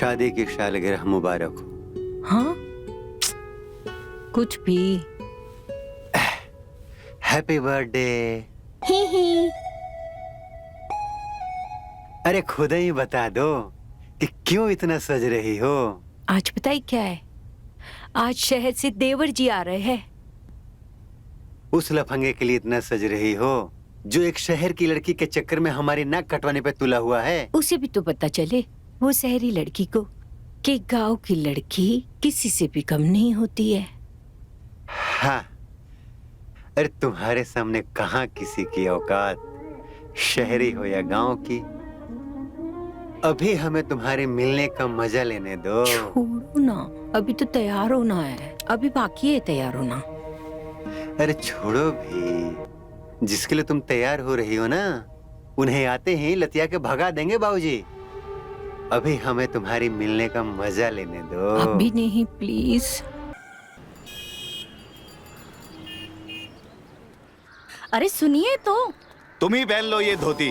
शादी की सालगिरह मुबारक हो। हाँ, कुछ भी। Happy birthday. ही ही। अरे खुद ही बता दो कि क्यों इतना सज रही हो। आज बताइए क्या है? आज शहर से देवर जी आ रहे हैं। उस लफंगे के लिए इतना सज रही हो जो एक शहर की लड़की के चक्कर में हमारी नाक कटवाने पे तुला हुआ है। उसे भी तो पता चले वो शहरी लड़की को कि गांव की लड़की किसी से भी कम नहीं होती है। हाँ, अरे तुम्हारे सामने कहाँ किसी की औकात, शहरी हो या गांव की। अभी हमें तुम्हारे मिलने का मजा लेने दो। छोड़ो ना, अभी तो तैयार होना है, अभी बाकी है तैयार होना। अरे छोड़ो भी, जिसके लिए तुम तैयार हो रही हो ना, उन्हें आते ही लतिया के भगा देंगे बाबूजी। अभी हमें तुम्हारी मिलने का मजा लेने दो। अभी नहीं प्लीज। अरे सुनिए तो। तुम ही पहन लो ये धोती।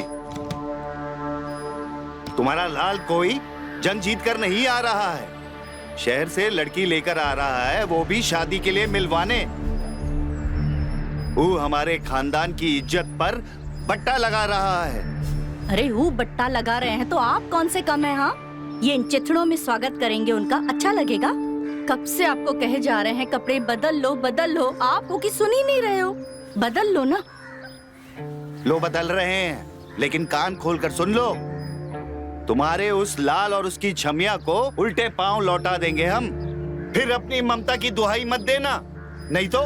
तुम्हारा लाल कोई जंग जीत कर नहीं आ रहा है, शहर से लड़की लेकर आ रहा है, वो भी शादी के लिए मिलवाने। वो हमारे खानदान की इज्जत पर बट्टा लगा रहा है। अरे वो बट्टा लगा रहे हैं तो आप कौन से कम है? हाँ, ये इन चिथड़ों में स्वागत करेंगे उनका, अच्छा लगेगा? कब से आपको कहे जा रहे हैं कपड़े बदल लो बदल लो, आप वो की सुन ही नहीं रहे हो। बदल लो ना। लो बदल रहे हैं, लेकिन कान खोलकर सुन लो। तुम्हारे उस लाल और उसकी छमिया को उल्टे पांव लौटा देंगे हम। फिर अपनी ममता की दुहाई मत देना, नहीं तो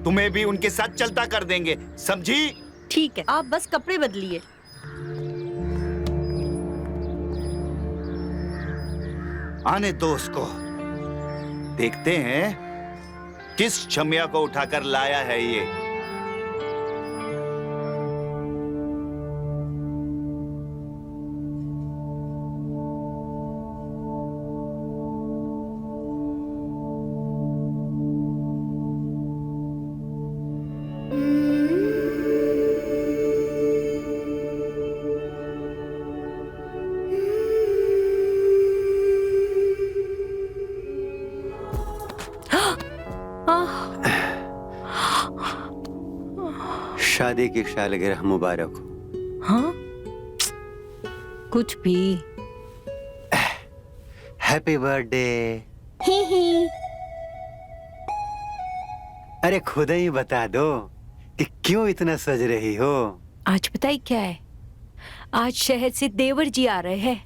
तुम्हें भी उनके साथ चलता कर देंगे, समझी? ठीक है, आप बस कपड़े बदलिए। आने दो उसको, देखते हैं किस छमिया को उठाकर लाया है ये। शादी की सालगिरह मुबारक हो। हाँ, कुछ भी। Happy birthday. ही ही। अरे खुद ही बता दो कि क्यों इतना सज रही हो। आज बताइए क्या है? आज शहर से देवर जी आ रहे हैं।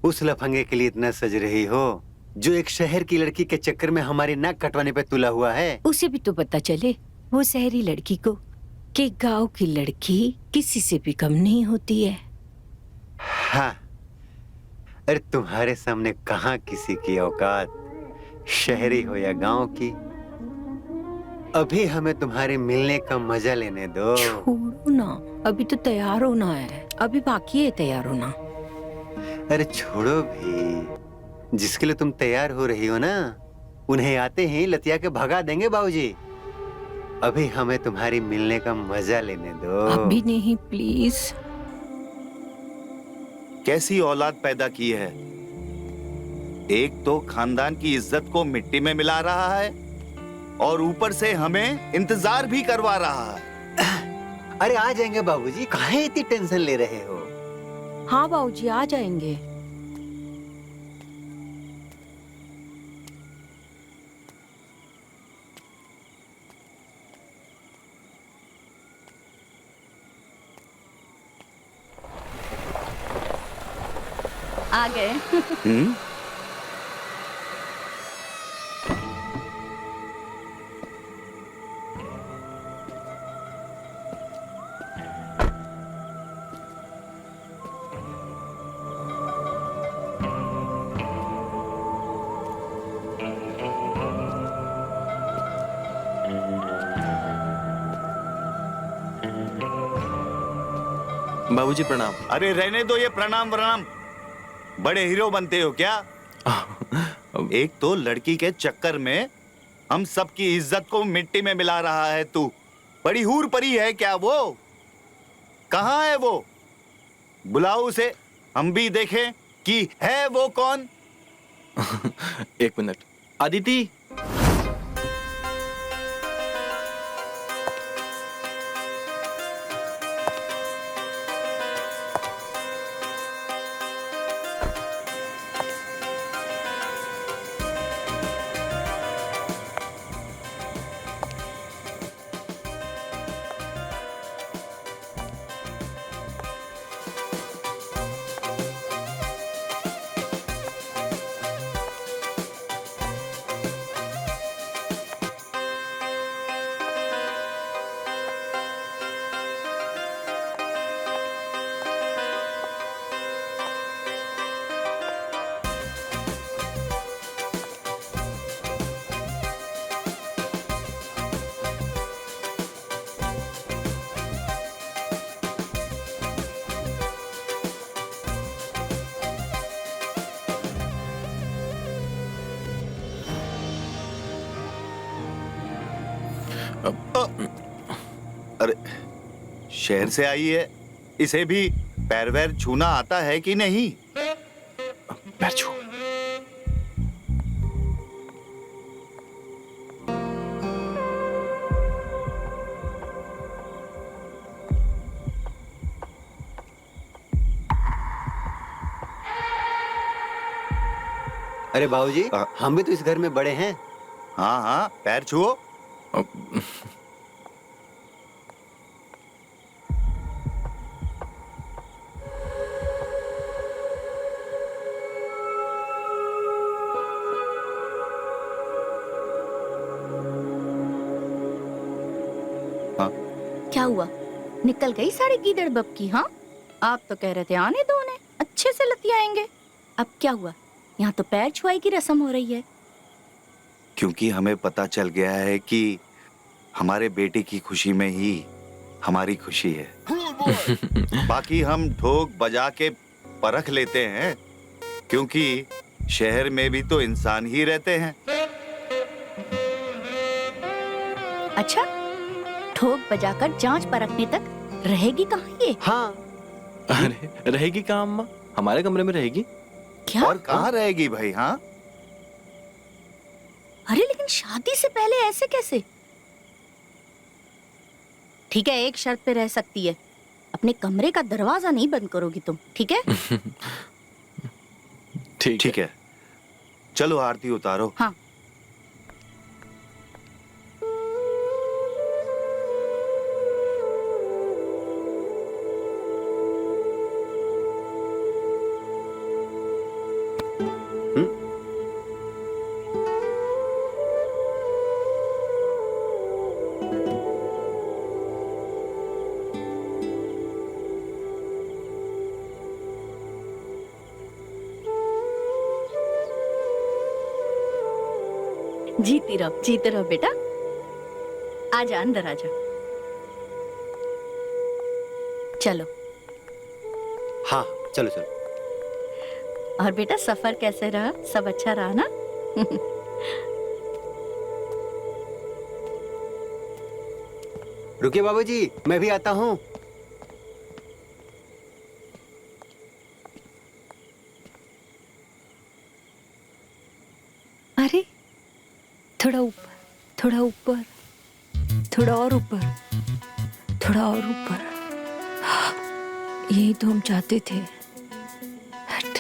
उस लफंगे के लिए इतना सज रही हो जो एक शहर की लड़की के चक्कर में हमारी नाक कटवाने पे तुला हुआ है। उसे भी तो पता चले वो शहरी लड़की को कि गांव की लड़की किसी से भी कम नहीं होती है। हाँ, अरे तुम्हारे सामने कहाँ किसी की औकात, शहरी हो या गांव की। अभी हमें तुम्हारे मिलने का मजा लेने दो। छोड़ो ना, अभी तो तैयार होना है, अभी बाकी है तैयार होना। अरे छोड़ो भी, जिसके लिए तुम तैयार हो रही हो ना, उन्हें आते ही लतिया के भगा देंगे बाबूजी। अभी हमें तुम्हारी मिलने का मजा लेने दो। अभी नहीं प्लीज। कैसी औलाद पैदा की है, एक तो खानदान की इज्जत को मिट्टी में मिला रहा है और ऊपर से हमें इंतजार भी करवा रहा है। अरे आ जाएंगे बाबूजी, काहे इतनी टेंशन ले रहे हो? हाँ बाबूजी आ जाएंगे। आ गए। बाबूजी प्रणाम। अरे रहने दो ये प्रणाम वराम, बड़े हीरो बनते हो क्या? एक तो लड़की के चक्कर में हम सबकी इज्जत को मिट्टी में मिला रहा है तू। बड़ी हूर परी है क्या वो? कहाँ है वो? बुलाओ उसे, हम भी देखें लड़की है वो कौन? एक मिनट। अदिति, अरे शहर से आई है, इसे भी पैर वैर छूना आता है कि नहीं? पैर छू। अरे बाबूजी, हम भी तो इस घर में बड़े हैं। हाँ हाँ, पैर छुओ। क्या हुआ, निकल गई साड़ी गीदड़ बब की? हाँ, आप तो कह रहे थे आने दो उन्हें, अच्छे से लतियाएंगे। अब क्या हुआ, यहाँ तो पैर छुआई की रस्म हो रही है। क्योंकि हमें पता चल गया है कि हमारे बेटे की खुशी में ही हमारी खुशी है। बाकी हम ठोक बजा के परख लेते हैं, क्योंकि शहर में भी तो इंसान ही रहते हैं। अच्छा, ठोक बजाकर जांच परखने तक रहेगी कहाँ ये? हाँ। अरे रहेगी कहाँ अम्मा? हमारे कमरे में रहेगी। क्या? और कहाँ रहेगी भाई? हाँ, अरे लेकिन शादी से पहले ऐसे कैसे? ठीक है, एक शर्त पे रह सकती है, अपने कमरे का दरवाजा नहीं बंद करोगी तुम, ठीक है? ठीक है। चलो आरती उतारो। हाँ। जीते रहो बेटा। आजा, अंदर आजा। चलो। हाँ, चलो चलो। और बेटा, सफर कैसे रहा? सब अच्छा रहा ना? रुकिए बाबूजी, मैं भी आता हूँ। अरे थोड़ा ऊपर, थोड़ा ऊपर, थोड़ा और ऊपर, थोड़ा और ऊपर। यही तो हम चाहते थे। हट।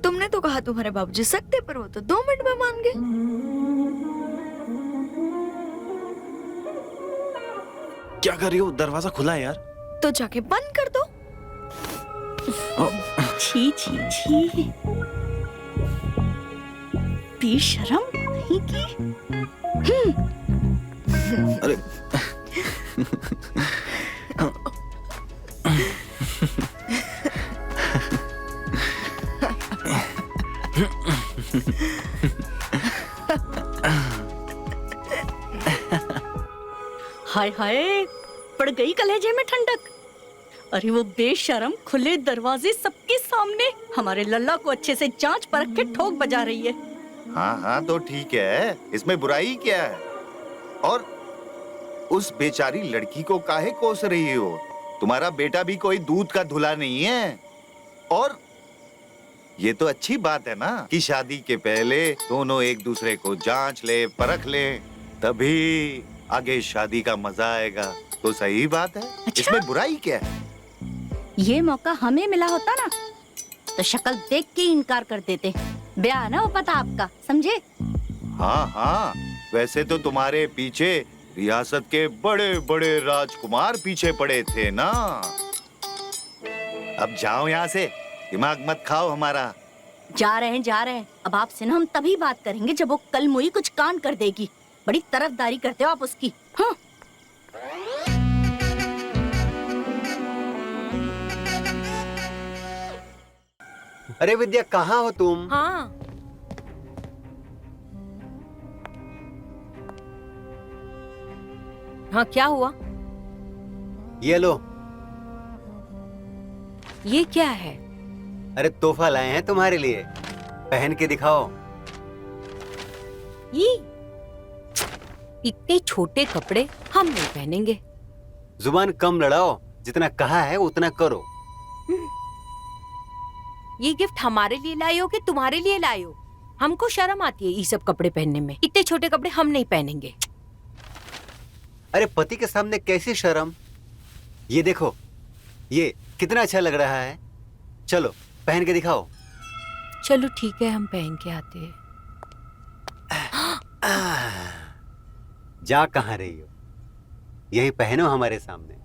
तुमने तो तुम्हारे बाबूजी सकते, पर वो तो 2 मिनट में मान गए। क्या कर रही हो? दरवाजा खुला है यार। तो जाके बंद कर दो। छी छी छी, बेशरम नहीं की। अरे हाय हाय, पड़ गई कलेजे में ठंडक। अरे वो बेशरम खुले दरवाजे सबके सामने हमारे लल्ला को अच्छे से जांच परख के ठोक बजा रही है। हाँ हाँ तो ठीक है, इसमें बुराई क्या है? और उस बेचारी लड़की को काहे कोस रही हो? तुम्हारा बेटा भी कोई दूध का धुला नहीं है। और ये तो अच्छी बात है ना कि शादी के पहले दोनों एक दूसरे को जांच ले, परख ले, तभी आगे शादी का मजा आएगा। तो सही बात है। अच्छा? इसमें बुराई क्या है? ये मौका हमें मिला होता ना तो शक्ल देख के ही इनकार कर देते। ब्याह ना हो पता आपका, समझे? हाँ हाँ, वैसे तो तुम्हारे पीछे रियासत के बड़े बड़े राजकुमार पीछे पड़े थे ना। अब जाओ यहाँ से, दिमाग मत खाओ हमारा। जा रहे हैं। अब आपसे ना हम तभी बात करेंगे जब वो कल मुई कुछ कांड कर देगी। बड़ी तरफदारी करते हो आप उसकी। हाँ। अरे विद्या, कहाँ हो तुम? हाँ, हाँ क्या हुआ? ये लो। ये क्या है? अरे तोहफा लाए हैं तुम्हारे लिए, पहन के दिखाओ। ये इतने छोटे कपड़े हम नहीं पहनेंगे। जुबान कम लड़ाओ, जितना कहा है उतना करो। ये गिफ्ट हमारे लिए लाए हो कि तुम्हारे लिए लाए हो? हमको शर्म आती है ये सब कपड़े पहनने में। इतने छोटे कपड़े हम नहीं पहनेंगे। अरे पति के सामने कैसी शर्म? ये देखो, ये कितना अच्छा लग रहा है। चलो पहन के दिखाओ। चलो ठीक है, हम पहन के आते हैं। जा कहाँ रही हो? यही पहनो हमारे सामने।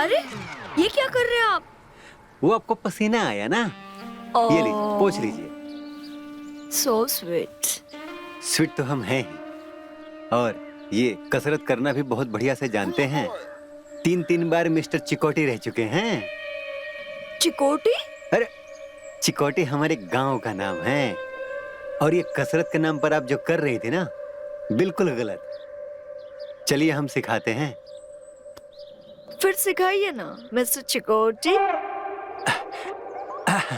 अरे ये क्या कर रहे हैं आप? वो आपको पसीना आया ना, ये लीजिए, पोंछ लीजिए। So sweet. स्वीट तो हम हैं ही, और ये कसरत करना भी बहुत बढ़िया से जानते हैं। 3 बार मिस्टर चिकोटी रह चुके हैं। चिकोटी? अरे चिकोटी हमारे गांव का नाम है, और ये कसरत के नाम पर आप जो कर रही थी ना, बिल्कुल गलत। चलिए हम सिखाते हैं। फिर सिखाइए ना मिस्टर चिकोटी।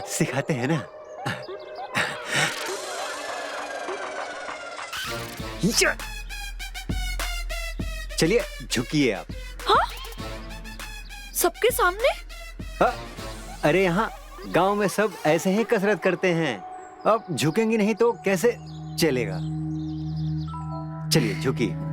सिखाते हैं ना। या! चलिए झुकिए आप। सबके सामने? अरे यहाँ गांव में सब ऐसे ही कसरत करते हैं। अब झुकेंगी नहीं तो कैसे चलेगा। चलिए झुकिए।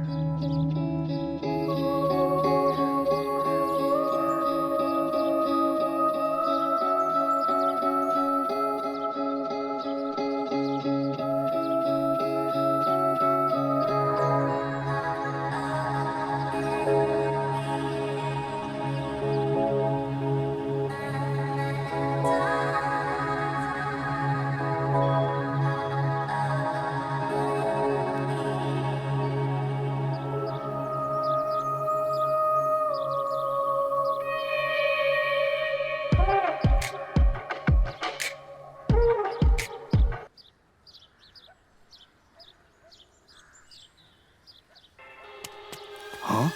हाँ?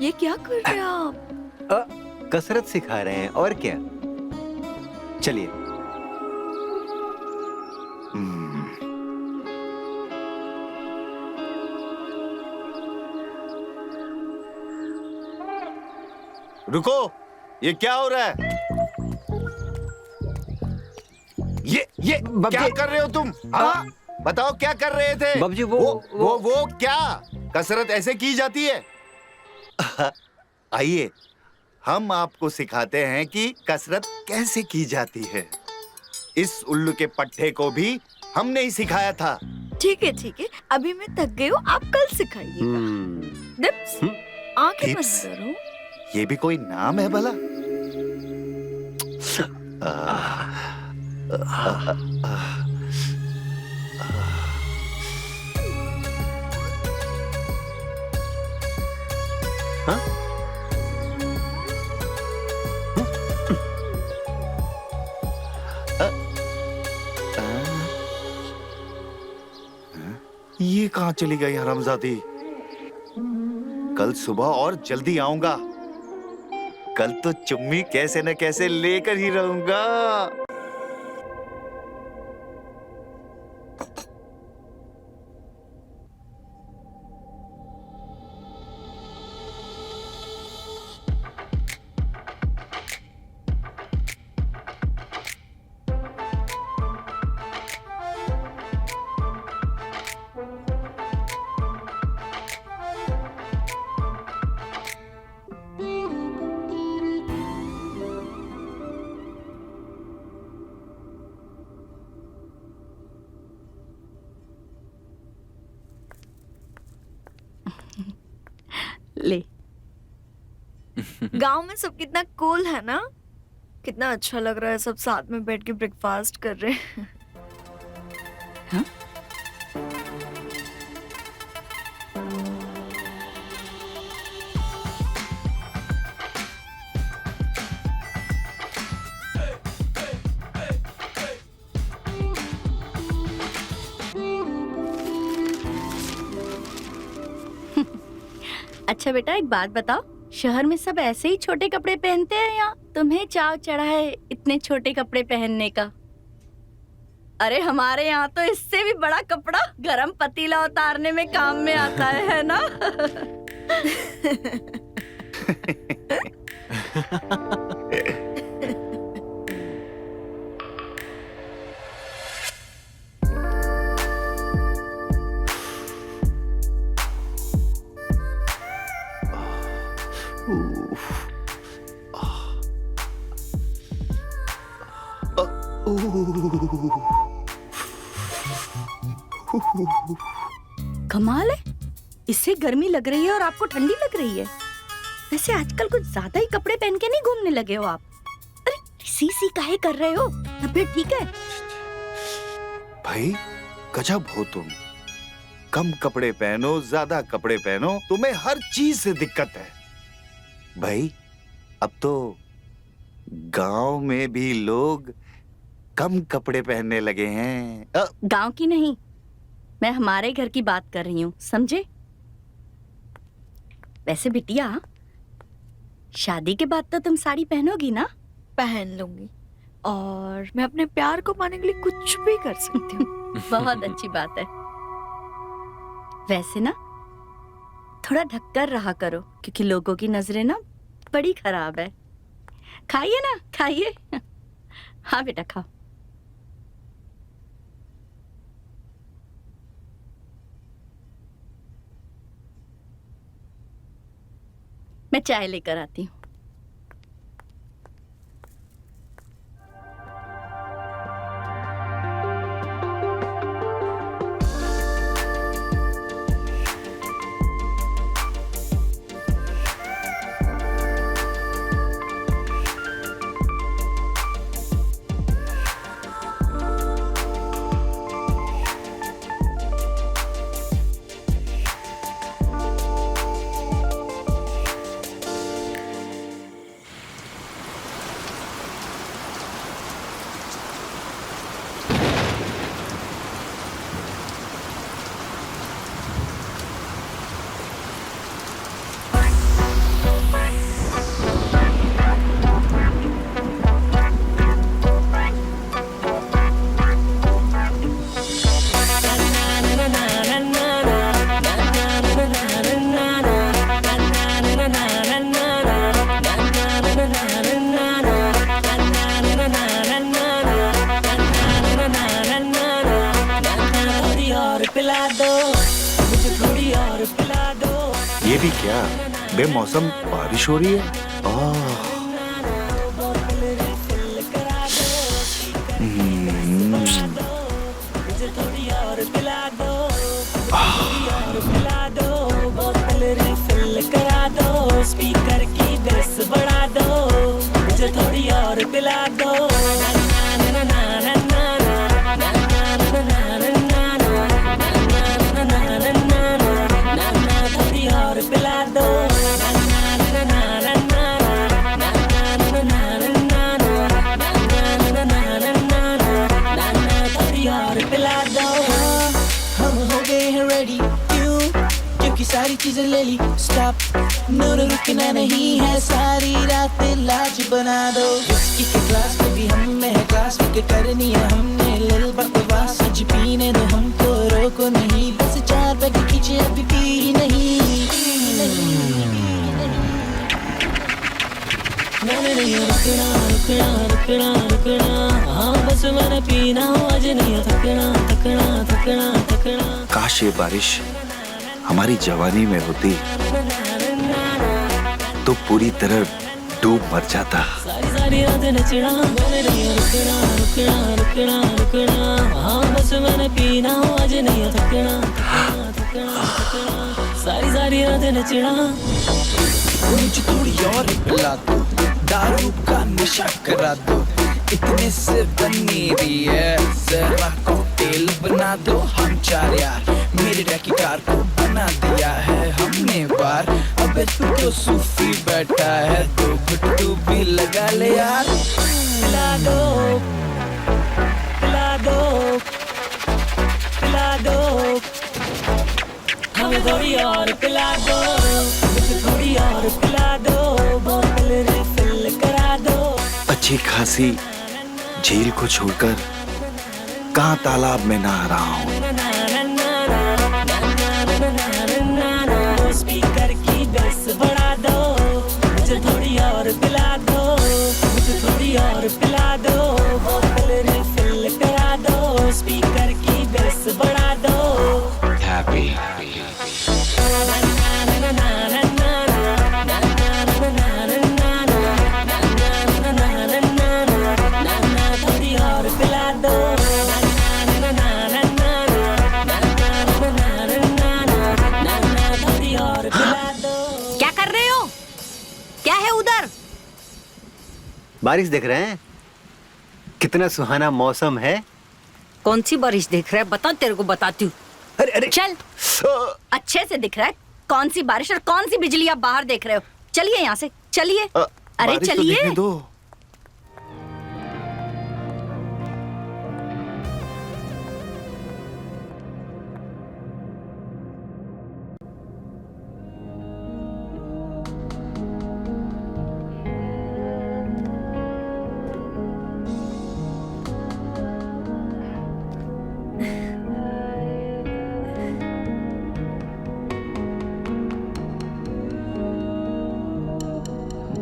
ये क्या कर रहे हैं आप? कसरत सिखा रहे हैं और क्या। चलिए। रुको, ये क्या हो रहा है? ये क्या कर रहे हो तुम? हाँ, बताओ क्या कर रहे थे? बाबूजी वो क्या कसरत ऐसे की जाती है? आइए हम आपको सिखाते हैं कि कसरत कैसे की जाती है। इस उल्लू के पट्टे को भी हमने ही सिखाया था। ठीक है, अभी मैं थक गई हूँ, आप कल सिखाइए। डिप्स, आंखें बंद डिप्स? करो। ये भी कोई नाम है भला? ये कहाँ चली गई हरामजादी? कल सुबह और जल्दी आऊंगा। कल तो चुम्मी कैसे न कैसे लेकर ही रहूंगा। ले। गांव में सब कितना कूल है ना, कितना अच्छा लग रहा है, सब साथ में बैठ के ब्रेकफास्ट कर रहे हैं। हाँ? अच्छा बेटा, एक बात बताओ, शहर में सब ऐसे ही छोटे कपड़े पहनते हैं या तुम्हें चाव चढ़ा है इतने छोटे कपड़े पहनने का? अरे हमारे यहाँ तो इससे भी बड़ा कपड़ा गरम पतीला उतारने में काम में आता है ना? कमाल है, इससे गर्मी लग रही है और आपको ठंडी लग रही है। वैसे आजकल कुछ ज्यादा ही कपड़े पहन के नहीं घूमने लगे हो आप? अरे सी काहे कर रहे हो? तबीयत ठीक है? भाई गजब हो तुम। कम कपड़े पहनो, ज्यादा कपड़े पहनो, तुम्हें हर चीज से दिक्कत है। भाई अब तो गांव में भी लोग कम कपड़े पहनने लगे हैं। गांव की नहीं, मैं हमारे घर की बात कर रही हूँ, समझे? वैसे बिटिया, शादी के बाद तो तुम साड़ी पहनोगी ना? पहन लूंगी, और मैं अपने प्यार को पाने के लिए कुछ भी कर सकती हूँ। बहुत अच्छी बात है। वैसे ना थोड़ा ढककर रहा करो, क्योंकि लोगों की नजरें ना बड़ी खराब है। खाइए ना, खाइए। हाँ बेटा खाओ। मैं चाय लेकर आती हूँ। ये भी क्या बेमौसम बारिश हो रही है। स्पीकर की बेस बढ़ा दो, मुझे थोड़ी और पिला दो। थोड़ी और पिला दो। थोड़ी और पिला दो। हम हो गए हैं रेडी, क्यों? क्योंकि सारी चीजें ले ली। स्टॉप, नो रुकना नहीं है, सारी रात लाज बना दो। विस्की के ग्लास में भी हम में है क्लास, के करनी है हमने लिल बकवास। आज पीने दो हमको, रोको नहीं, बस 4 पैग खींचे अभी पी नहीं। मैंने नहीं रुकना रुकना रुकना रुकना, हाँ बस मैंने पीना, आज नहीं थकना थकना थकना थकना। काश ये बारिश हमारी जवानी में होती तो पूरी तरह डूब मर जाता। सारी सारी रात नचना, मैंने नहीं रुकना रुकना रुकना रुकना, हाँ बस मैंने पीना, आज नहीं थकना थकना थकना थकना। सारी सारी रात नचना। मुझे थोड़ी और पिला दो, दारू का नशा करा दो, इतने से बनी रही है, जरा कॉकटेल बना दो। हम 4 यार मेरे रैकी कार को बना दिया है हमने बार, अब तू तो सूफी बैठा है, 2 घुट तू भी लगा ले यार। पिला दो पिला दो पिला दो, हमें थोड़ी और पिला दो, मुझे थोड़ी और पिला दो, बोतल रिफिल करा दो। अच्छी खासी झील को छोड़कर कहाँ तालाब में नहा रहा हूँ। स्पीकर की बेस बढ़ा दो, मुझे थोड़ी और पिला दो, मुझे थोड़ी और पिला दो, बोतल रिफिल करा दो। स्पीकर की बेस बढ़ा दो। हैप्पी थोड़ी बारिश देख रहे हैं? कितना सुहाना मौसम है। कौन सी बारिश देख रहा है? बता, तेरे को बताती हूँ। अरे अरे चल, अच्छे से दिख रहा है कौन सी बारिश और कौन सी बिजली आप बाहर देख रहे हो। चलिए यहाँ से, चलिए। अरे बारिश तो चलिए। देखने दो।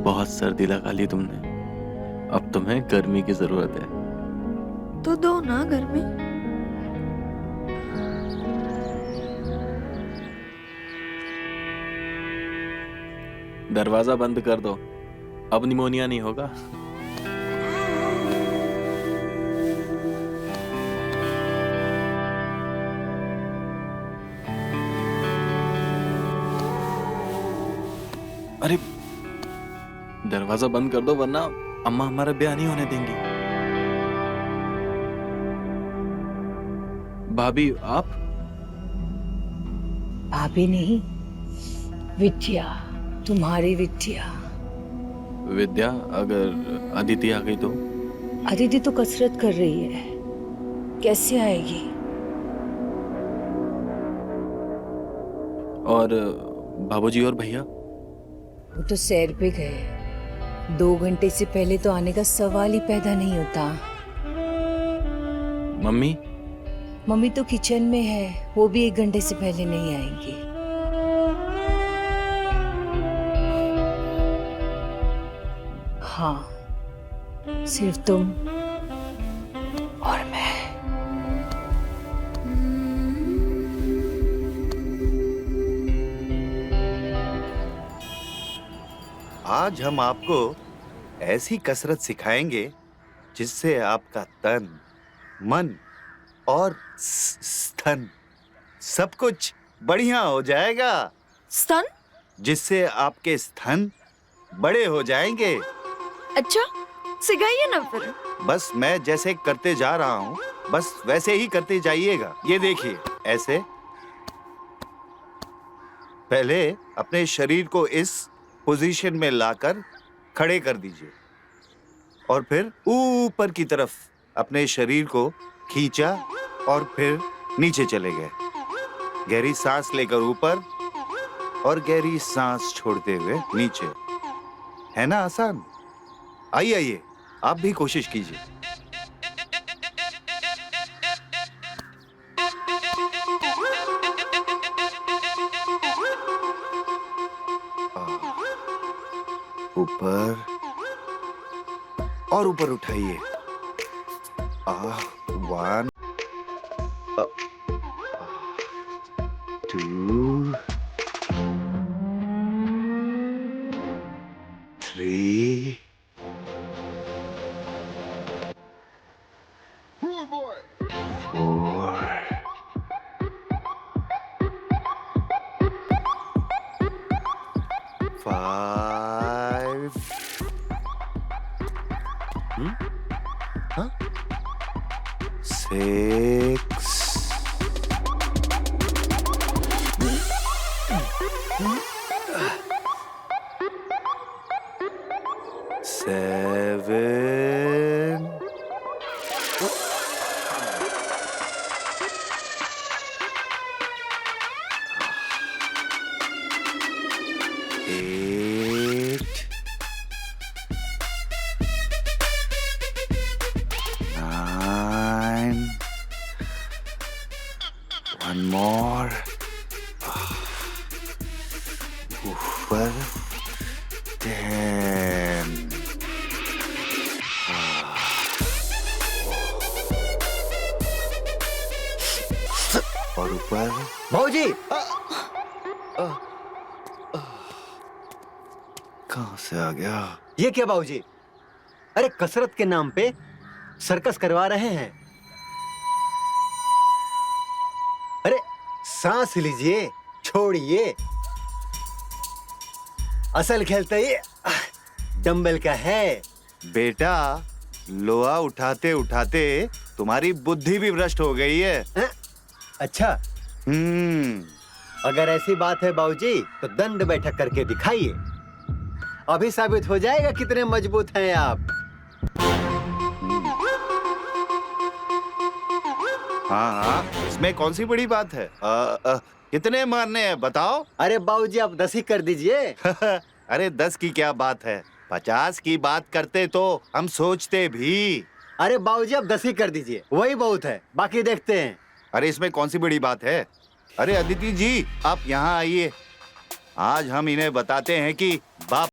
बहुत सर्दी लगा ली तुमने, अब तुम्हें गर्मी की जरूरत है। तो दो ना घर में। दरवाजा बंद कर दो, अब निमोनिया नहीं होगा। अरे दरवाजा बंद कर दो वरना अम्मा हमारा ब्याह नहीं होने देंगी। भाभी आप? भाभी नहीं, विद्या, तुम्हारी विद्या। विद्या, अगर अदिति आ गई तो? अदिति तो कसरत कर रही है, कैसे आएगी? और बाबूजी और भैया? वो तो सैर पे गए, 2 घंटे से पहले तो आने का सवाल ही पैदा नहीं होता। मम्मी? मम्मी तो किचन में है, वो भी 1 घंटे से पहले नहीं आएंगी। हाँ, सिर्फ तुम और मैं। आज हम आपको ऐसी कसरत सिखाएंगे जिससे आपका तन, मन और स्तन सब कुछ बढ़िया हो जाएगा। स्तन? जिससे आपके स्तन बड़े हो जाएंगे। अच्छा, सिखाइए ना फिर। बस मैं जैसे करते जा रहा हूँ, बस वैसे ही करते जाइएगा। ये देखिए, ऐसे पहले अपने शरीर को इस पोजीशन में लाकर खड़े कर दीजिए और फिर ऊपर की तरफ अपने शरीर को खींचा और फिर नीचे चले गए। गहरी सांस लेकर ऊपर और गहरी सांस छोड़ते हुए नीचे। है ना आसान? आइए आइए, आप भी कोशिश कीजिए। ऊपर और ऊपर उठाइए। 1 2 3 4 5 6 7 8 9 1 more ऊपर 10 और ऊपर भाऊजी, कहाँ से आ गया? ये क्या भाऊजी? अरे कसरत के नाम पे सर्कस करवा रहे हैं। अरे सांस लीजिए, छोड़िए। असल खेल तो ये डंबल का है, बेटा, लोहा उठाते उठाते तुम्हारी बुद्धि भी भ्रष्ट हो गई है। अच्छा, अगर ऐसी बात है बाबूजी तो दंड बैठक करके दिखाइए, अभी साबित हो जाएगा कितने मजबूत हैं आप। हाँ हाँ, इसमें कौन सी बड़ी बात है? कितने मारने हैं बताओ? अरे बाबूजी आप 10 ही कर दीजिए। अरे 10 की क्या बात है, 50 की बात करते तो हम सोचते भी। अरे बाबूजी आप 10 ही कर दीजिए, वही बहुत है, बाकी देखते हैं। अरे इसमें कौन सी बड़ी बात है? अरे अदिति जी, आप यहाँ आइए। आज हम इन्हें बताते हैं कि बाप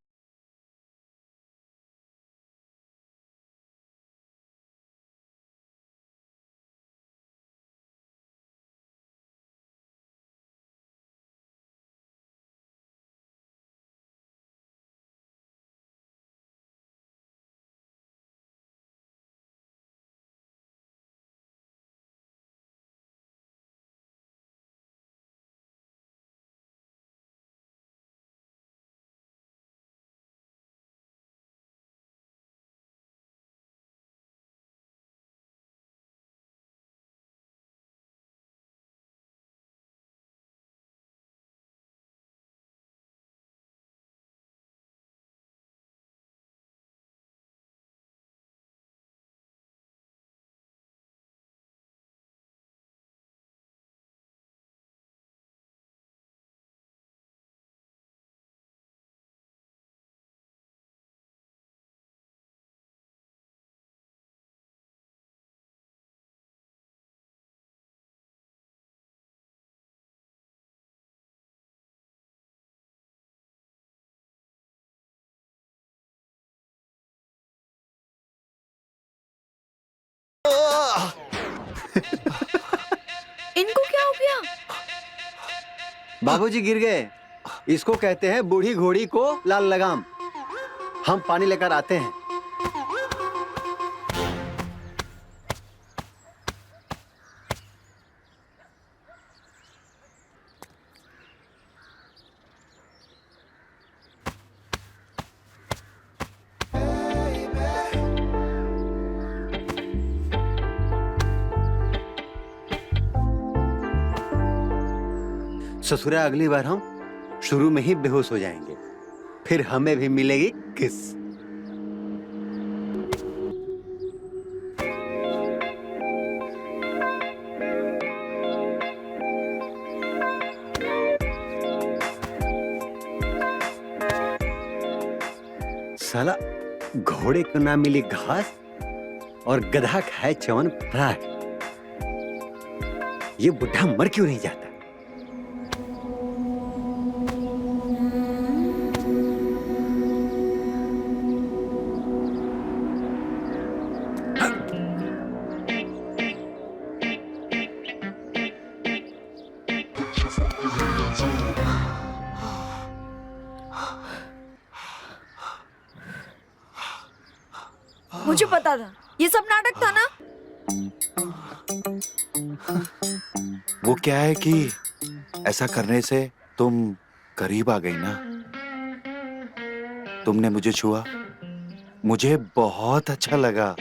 इनको क्या हो गया? बाबूजी गिर गए। इसको कहते हैं बूढ़ी घोड़ी को लाल लगाम। हम पानी लेकर आते हैं। ससुरा अगली बार हम शुरू में ही बेहोश हो जाएंगे, फिर हमें भी मिलेगी किस। साला घोड़े को ना मिली घास और गधा खाए चवन प्राश। ये बुढ़ा मर क्यों नहीं जाता? मुझे पता था, ये सब नाटक था ना। वो क्या है कि ऐसा करने से तुम करीब आ गई ना। तुमने मुझे छुआ, मुझे बहुत अच्छा लगा।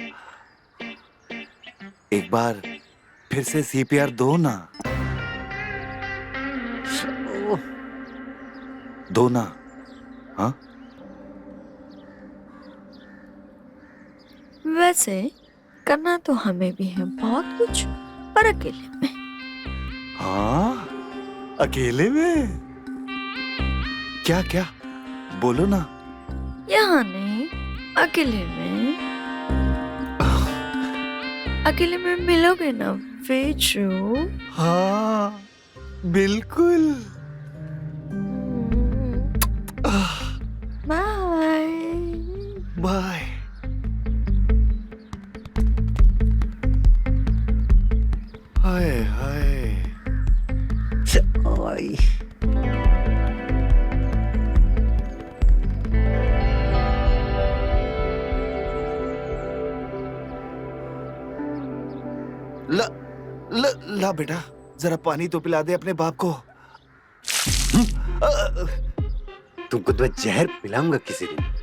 एक बार फिर से CPR दो ना। दो ना। हाँ, वैसे करना तो हमें भी है बहुत कुछ, पर अकेले में। हाँ, अकेले में क्या क्या बोलो ना। यहाँ नहीं, अकेले में। अकेले में मिलोगे ना वेजू? हाँ बिल्कुल। Bye bye. हाय हाय। ला ला ला बेटा, जरा पानी तो पिला दे अपने बाप को। तुमको तो मैं जहर पिलाऊंगा किसी दिन।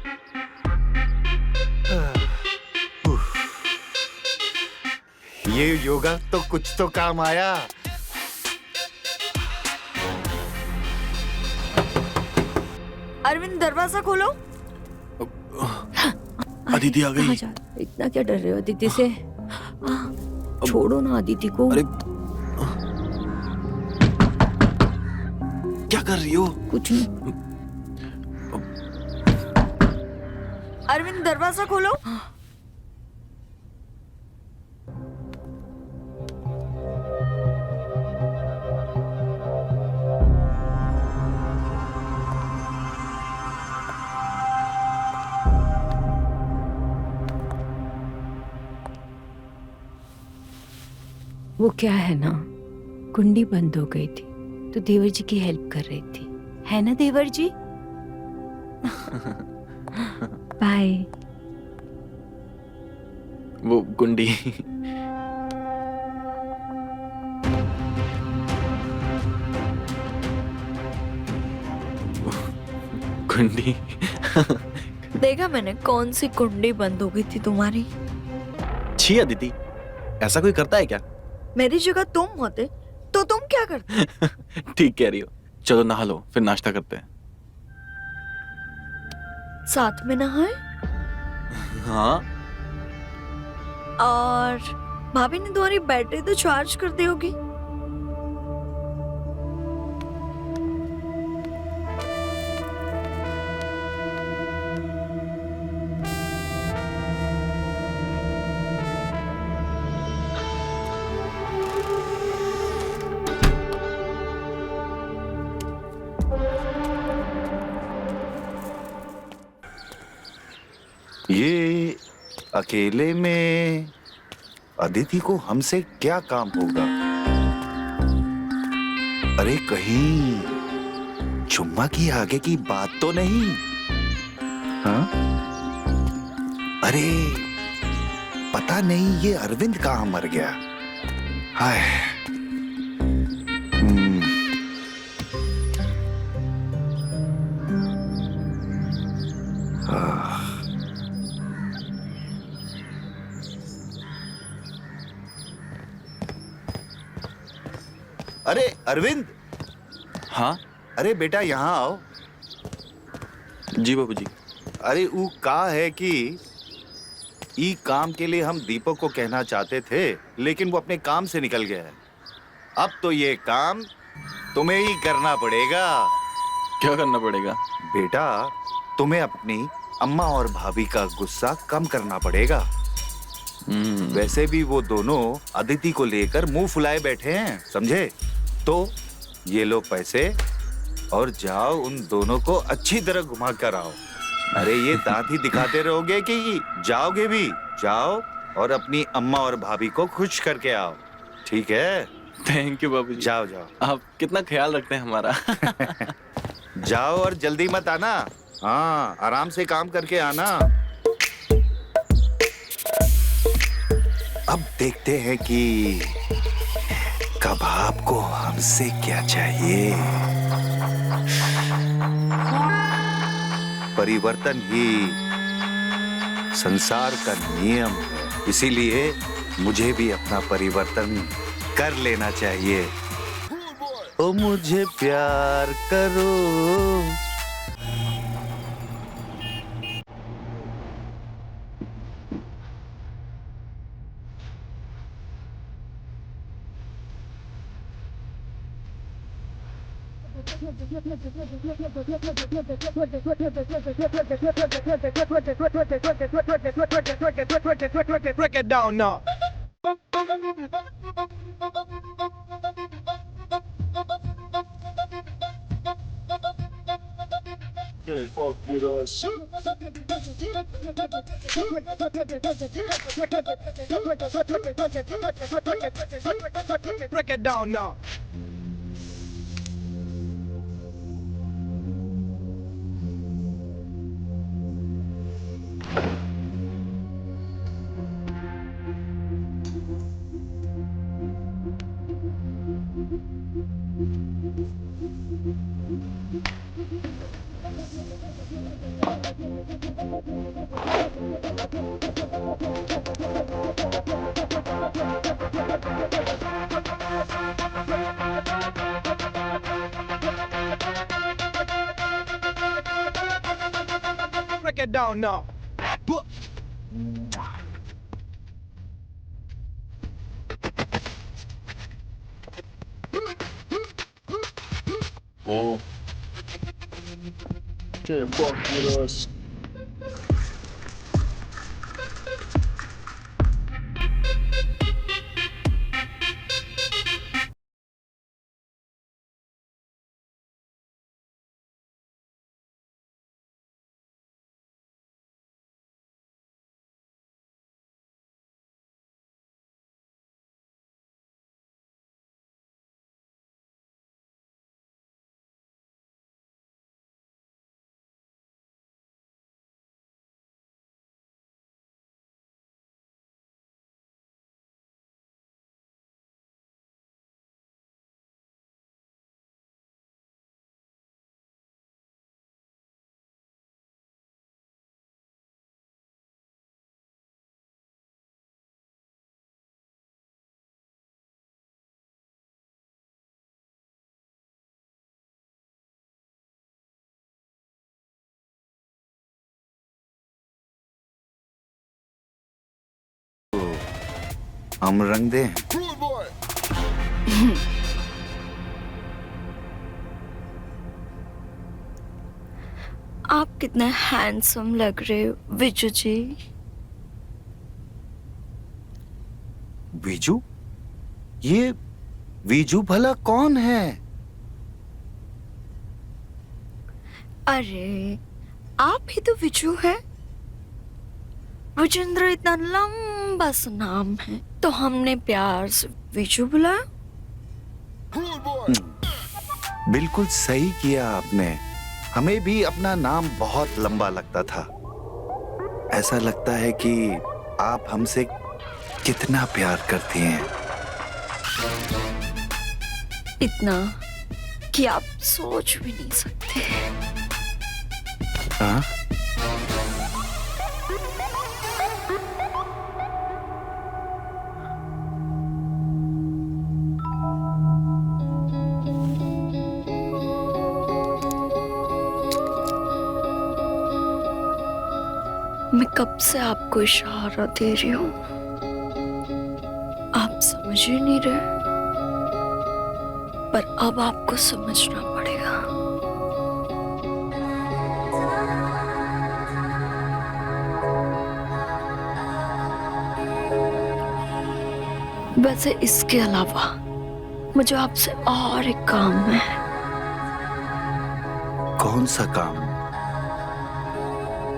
ये योगा तो कुछ तो काम आया। अरविंद दरवाजा खोलो। अदिति आ गई। कहाँ जा इतना क्या डर रहे हो अदिति से? छोड़ो ना अदिति को। अरे क्या कर रही हो? कुछ नहीं। अरविंद दरवाजा खोलो। वो क्या है ना, कुंडी बंद हो गई थी तो देवर जी की हेल्प कर रही थी, है ना देवर जी? बाय। वो कुंडी। कुंडी। देखा मैंने कौन सी कुंडी बंद हो गई थी तुम्हारी। छी अदिति, ऐसा कोई करता है क्या? मेरी जगह तुम होते तो तुम क्या करते? ठीक कह रही हो। चलो नहा लो फिर नाश्ता करते हैं। साथ में नहाए? हाँ। और भाभी ने तुम्हारी बैटरी तो चार्ज कर दी होगी। ये अकेले में अदिति को हमसे क्या काम होगा? अरे कहीं चुम्मा की आगे की बात तो नहीं? हाँ? अरे पता नहीं ये अरविंद कहाँ मर गया। हाय। अरे अरविंद। हाँ। अरे बेटा यहाँ आओ। जी बाबूजी। अरे वो का है कि ई काम के लिए हम दीपक को कहना चाहते थे, लेकिन वो अपने काम से निकल गया है। अब तो ये काम तुम्हें ही करना पड़ेगा। क्या करना पड़ेगा? बेटा तुम्हें अपनी अम्मा और भाभी का गुस्सा कम करना पड़ेगा। वैसे भी वो दोनों अदिति को लेकर मुंह फुलाए बैठे हैं, समझे? तो ये लो पैसे और जाओ उन दोनों को अच्छी तरह घुमा कर आओ। अरे ये दांत ही दिखाते रहोगे कि जाओगे भी? जाओ और अपनी अम्मा और भाभी को खुश करके आओ, ठीक है? थैंक यू बाबूजी। जाओ जाओ। आप कितना ख्याल रखते हैं हमारा। जाओ और जल्दी मत आना। हाँ, आराम से काम करके आना। अब देखते हैं कि कबाब को हमसे क्या चाहिए। परिवर्तन ही संसार का नियम है, इसीलिए मुझे भी अपना परिवर्तन कर लेना चाहिए। ओ मुझे प्यार करो। Break it down now. Break it down now. Break it down now. Oh. Okay, fuck with us. हम रंग दें। आप कितना हैंडसम लग रहे हो विजू जी। वीजू? ये वीजू भला कौन है? अरे आप ही तो विजू है। विजेंद्र इतना लंबा सा नाम है तो हमने प्यार से विजू बुलाया। बिल्कुल सही किया आपने। हमें भी अपना नाम बहुत लंबा लगता था। ऐसा लगता है कि आप हमसे कितना प्यार करती हैं। इतना कि आप सोच भी नहीं सकते। हाँ? मैं कब से आपको इशारा दे रही हूँ, आप समझ ही नहीं रहे, पर अब आपको समझना पड़ेगा। वैसे इसके अलावा मुझे आपसे और एक काम है। कौन सा काम?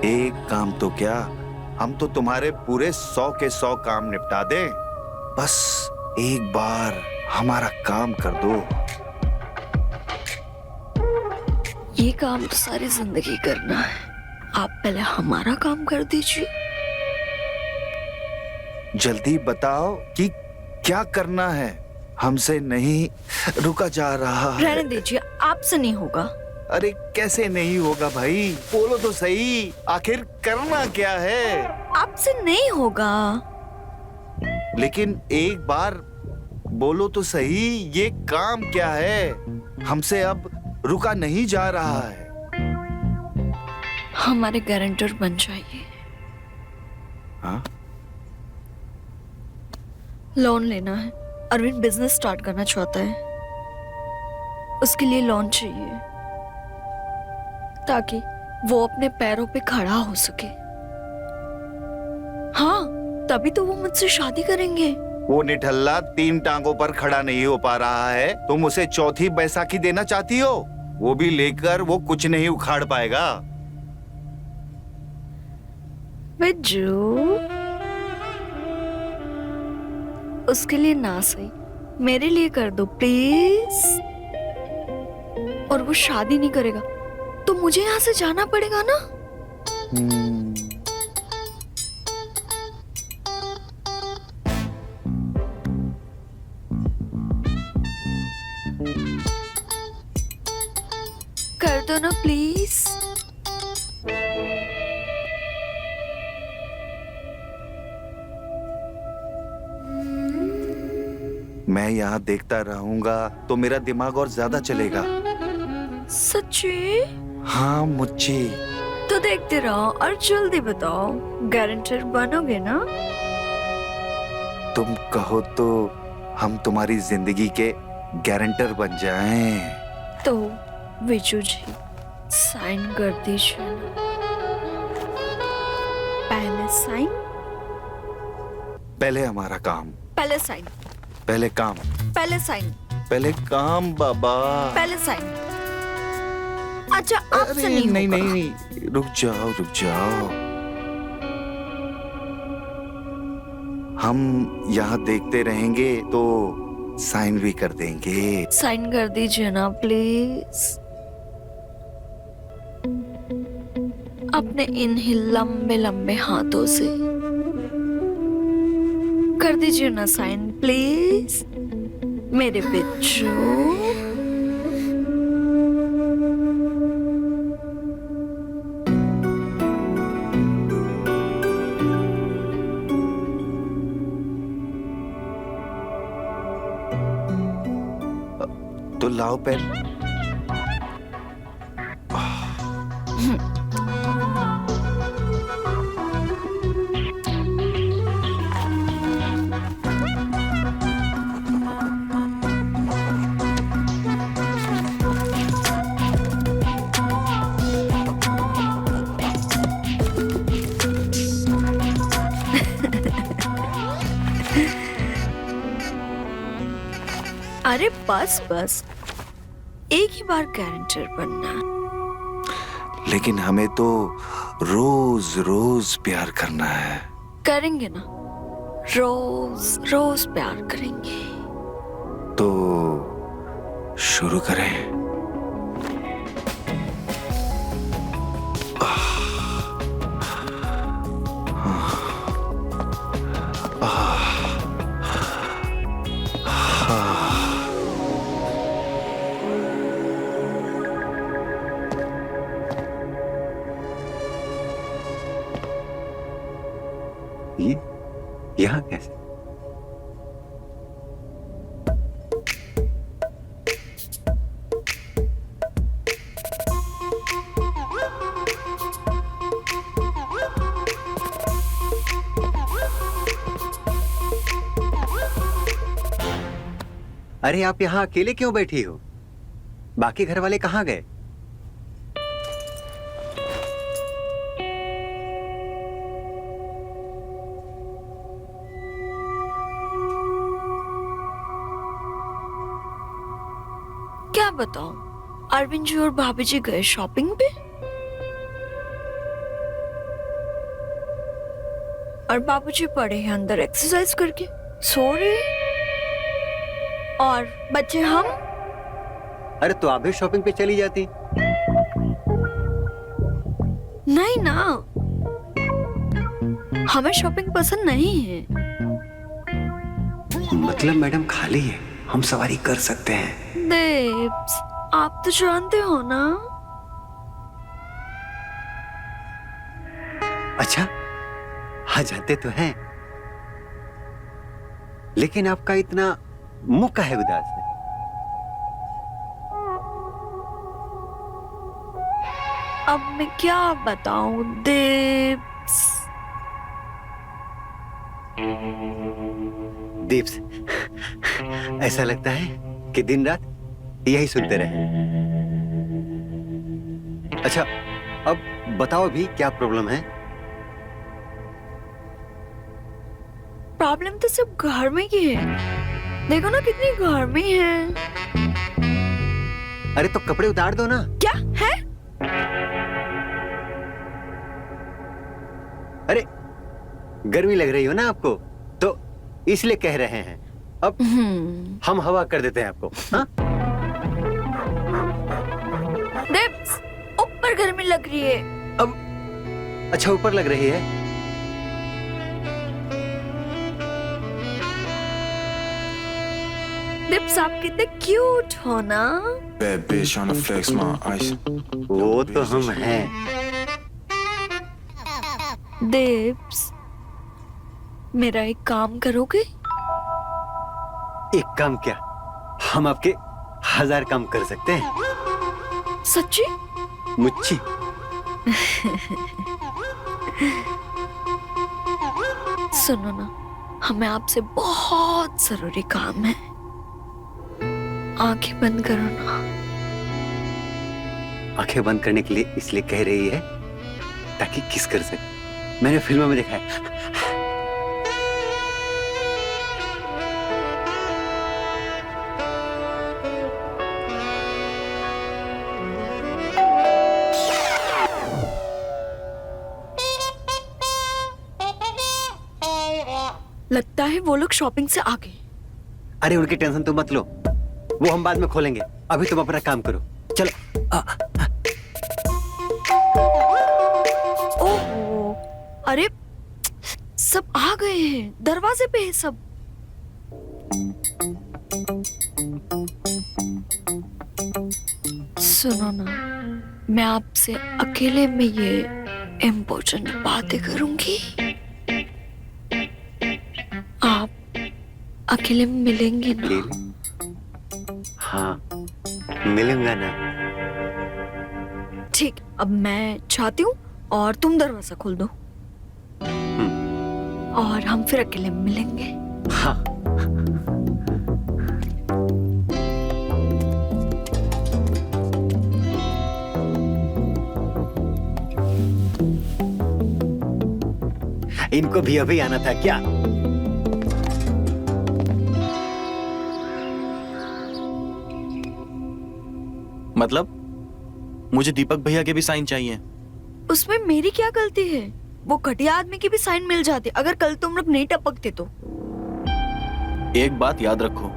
एक काम तो क्या, हम तो तुम्हारे पूरे 100 के 100 काम निपटा दें। बस एक बार हमारा काम कर दो। ये काम तो सारी जिंदगी करना है, आप पहले हमारा काम कर दीजिए। जल्दी बताओ कि क्या करना है। हमसे नहीं रुका जा रहा है। रहने दीजिए, आपसे नहीं होगा। अरे कैसे नहीं होगा भाई, बोलो तो सही, आखिर करना क्या है? आपसे नहीं होगा। लेकिन एक बार बोलो तो सही, ये काम क्या है? हमसे अब रुका नहीं जा रहा है। हमारे गारंटर बन जाइए। हाँ? लोन लेना है। अरविंद बिजनेस स्टार्ट करना चाहता है, उसके लिए लोन चाहिए ताकि वो अपने पैरों पे खड़ा हो सके। हाँ, तभी तो वो मुझसे शादी करेंगे। वो निठल्ला 3 टांगों पर खड़ा नहीं हो पा रहा है, तुम उसे चौथी बैसाखी देना चाहती हो? वो भी लेकर वो कुछ नहीं उखाड़ पाएगा। बिज्जू, उसके लिए ना सही मेरे लिए कर दो प्लीज। और वो शादी नहीं करेगा तो मुझे यहाँ से जाना पड़ेगा ना। कर दो ना प्लीज। मैं यहाँ देखता रहूंगा तो मेरा दिमाग और ज्यादा चलेगा। सच्ची? हाँ मुझे। तो देखते रहो और जल्दी बताओ, गारंटर बनोगे ना? तुम कहो तो हम तुम्हारी जिंदगी के गारंटर बन जाएं। तो विजू जी साइन कर दीजिए ना। पहले साइन, पहले हमारा काम, पहले साइन, पहले काम, पहले साइन, पहले काम बाबा। पहले साइन। अच्छा आपसे अरे नहीं नहीं होगा। नहीं, रुक जाओ रुक जाओ। हम यहाँ देखते रहेंगे तो साइन भी कर देंगे। साइन कर दीजिए ना प्लीज। अपने इन ही लंबे लंबे हाथों से कर दीजिए ना साइन प्लीज, मेरे बिच्छू। तो लाओ पेन। अरे बस बस, एक ही बार गारंटर बनना। लेकिन हमें तो रोज रोज प्यार करना है। करेंगे ना, रोज रोज प्यार करेंगे। तो शुरू करें। ये यहाँ कैसे? अरे आप यहाँ अकेले क्यों बैठी हो? बाकी घर वाले कहाँ गए? क्या बताऊं, अरविंद जी और भाभी जी गए शॉपिंग पे और बाबूजी पड़े हैं अंदर एक्सरसाइज करके, सो रहे। और बच्चे हम। अरे तो आप भी शॉपिंग पे चली जाती। नहीं ना, हमें शॉपिंग पसंद नहीं है। मतलब मैडम खाली है, हम सवारी कर सकते हैं। देव्स, आप तो जानते हो ना। अच्छा, आ जाते तो हैं, लेकिन आपका इतना मुंह काहे उदास है? अब मैं क्या बताऊं देव्स। दीप्स, ऐसा लगता है कि दिन रात यही सुनते रहे। अच्छा, अब बताओ भी क्या प्रॉब्लम है? प्रॉब्लम तो सब घर में ही है। देखो ना कितनी गर्मी है। अरे तो कपड़े उतार दो ना। क्या है? अरे गर्मी लग रही हो ना आपको, तो इसलिए कह रहे हैं। अब हम हवा कर देते हैं आपको। हाँ? देव्स, ऊपर गर्मी लग रही है। अब अच्छा, ऊपर लग रही है। देव्स, आप कितने क्यूट हो ना। Bad bitch tryna flex my ice. वो तो हम हैं। देव्स, मेरा एक काम करोगे? एक काम क्या, हम आपके 1000 काम कर सकते हैं। सच्ची? मुच्ची। सुनो ना, हमें आपसे बहुत जरूरी काम है। आंखें बंद करो ना। आंखें बंद करने के लिए इसलिए कह रही है ताकि किस कर सके। मैंने फिल्मों में देखा है। लगता है वो लोग शॉपिंग से आ गए। अरे उनकी टेंशन तुम मत लो, वो हम बाद में खोलेंगे। अभी तुम अपना काम करो, चलो। ओह, अरे सब आ गए हैं, दरवाजे पे है सब। सुनो ना, मैं आपसे अकेले में ये इम्पोर्टेंट बातें करूंगी। आप अकेले में मिलेंगे ना? हाँ, मिलूंगा ना। ठीक, अब मैं चाहती हूँ और तुम दरवाजा खोल दो और हम फिर अकेले में मिलेंगे। हाँ। इनको भी अभी आना था क्या? मतलब मुझे दीपक भैया के भी साइन चाहिए। उसमें मेरी क्या गलती है? वो घटिया आदमी की भी साइन मिल जाती अगर कल तुम लोग नहीं टपकते तो। एक बात याद रखो,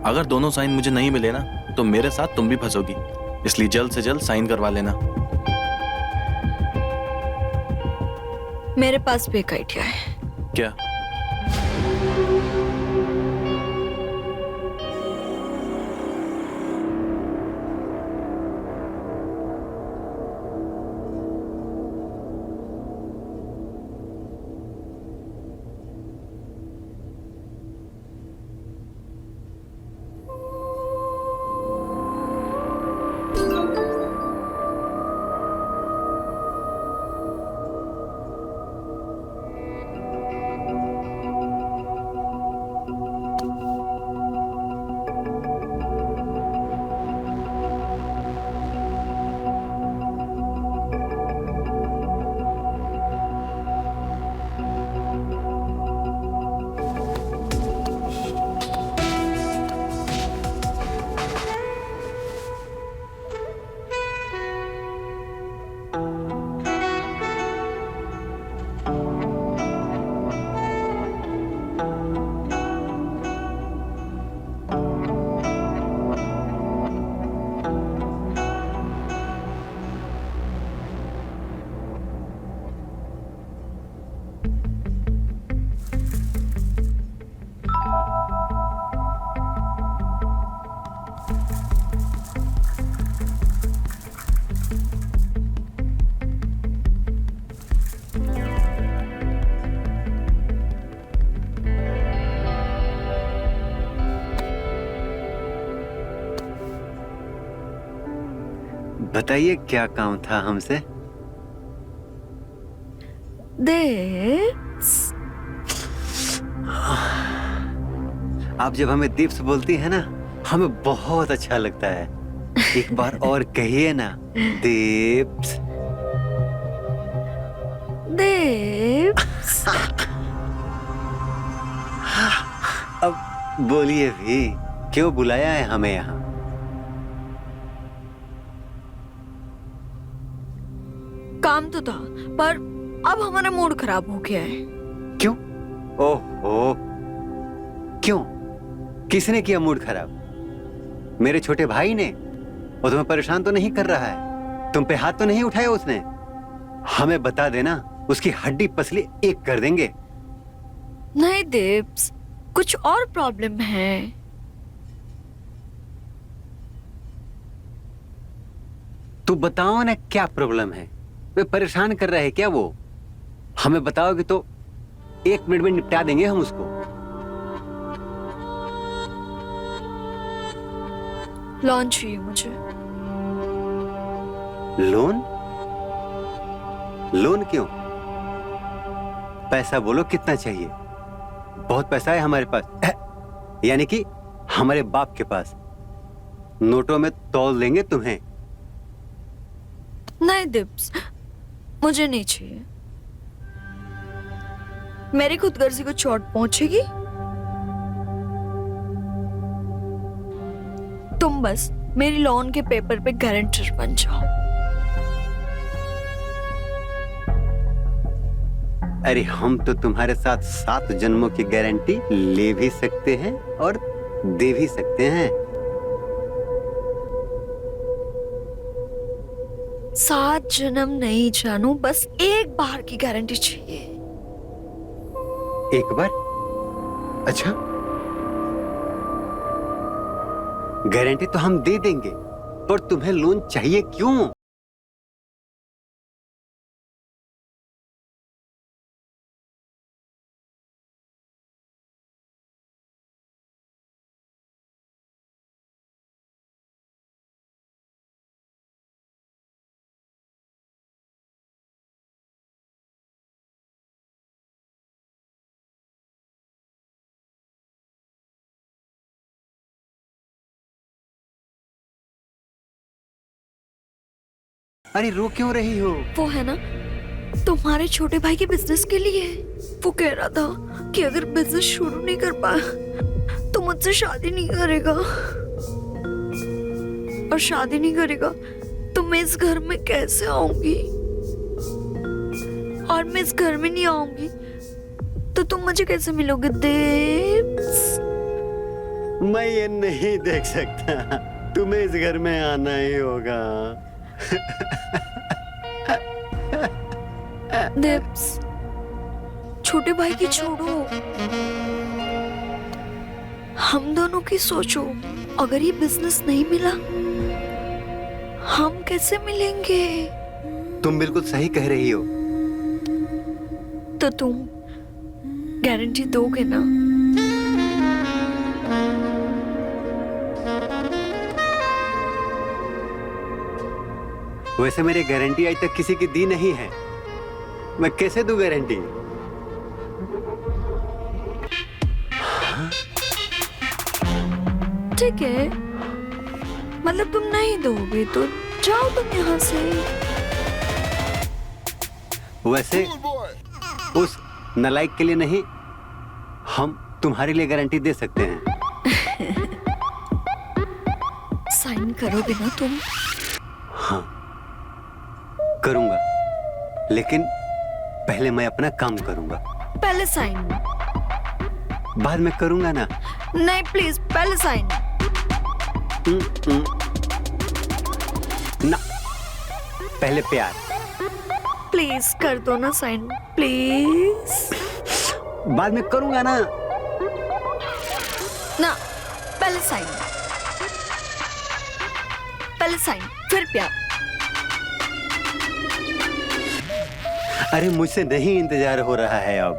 अगर दोनों साइन मुझे नहीं मिले ना तो मेरे साथ तुम भी फंसोगी, इसलिए जल्द से जल्द साइन करवा लेना। मेरे पास भी एक आइडिया है। क्या? बताइए क्या काम था हमसे? दीप्स, आप जब हमें दीप्स बोलती है ना, हमें बहुत अच्छा लगता है। एक बार और कहिए ना, दीप्स। दीप्स। अब बोलिए भी, क्यों बुलाया है हमें यहाँ? काम तो था, पर अब हमारा मूड खराब हो गया है। क्यों? ओहो, क्यों? किसने किया मूड खराब? मेरे छोटे भाई ने? वो तुम्हें परेशान तो नहीं कर रहा है? तुम पे हाथ तो नहीं उठाया उसने? हमें बता देना, उसकी हड्डी पसली एक कर देंगे। नहीं दीप्स, कुछ और प्रॉब्लम है। तू बताओ ना क्या प्रॉब्लम है? वे परेशान कर रहे हैं क्या वो? हमें बताओगे तो 1 मिनट में निपटा देंगे हम उसको। लोन चाहिए मुझे। लोन? लोन क्यों? पैसा बोलो कितना चाहिए? बहुत पैसा है हमारे पास, यानी कि हमारे बाप के पास। नोटों में तौल देंगे तुम्हें। नहीं दिप्स, मुझे नहीं चाहिए। मेरी खुदगर्जी को चोट पहुंचेगी। तुम बस मेरी लोन के पेपर पे गारंटर बन जाओ। अरे हम तो तुम्हारे साथ 7 जन्मों की गारंटी ले भी सकते हैं और दे भी सकते हैं। 7 जन्म नहीं जानू, बस एक बार की गारंटी चाहिए। एक बार? अच्छा, गारंटी तो हम दे देंगे, पर तुम्हें लोन चाहिए क्यों? अरे रो क्यों रही हो? वो है ना, तुम्हारे छोटे भाई के बिजनेस के लिए। वो कह रहा था कि अगर बिजनेस शुरू नहीं कर पाया तो मुझसे शादी नहीं करेगा, और शादी नहीं करेगा तो मैं इस घर में कैसे आऊंगी? और मैं इस घर में नहीं आऊंगी तो तुम मुझे कैसे मिलोगे देव्स? मैं ये नहीं देख सकता, तुम्हें इस घर में आना ही होगा। देव्स, छोटे भाई की छोड़ो, हम दोनों की सोचो। अगर ये बिजनेस नहीं मिला, हम कैसे मिलेंगे? तुम बिल्कुल सही कह रही हो। तो तुम गारंटी दोगे ना? वैसे मेरी गारंटी आज तक किसी की दी नहीं है, मैं कैसे दूं गारंटी? ठीक है, मतलब तुम नहीं दोगे तो जाओ तुम यहाँ से। वैसे उस नालायक के लिए नहीं, हम तुम्हारे लिए गारंटी दे सकते हैं। साइन करोगे ना तुम? हाँ, करूंगा, लेकिन पहले मैं अपना काम करूंगा। पहले साइन। बाद में करूंगा ना। नहीं प्लीज, पहले साइन। ना, पहले प्यार। प्लीज कर दो ना साइन, प्लीज। बाद में करूंगा ना। ना, पहले साइन। पहले साइन फिर प्यार। अरे मुझसे नहीं इंतजार हो रहा है अब।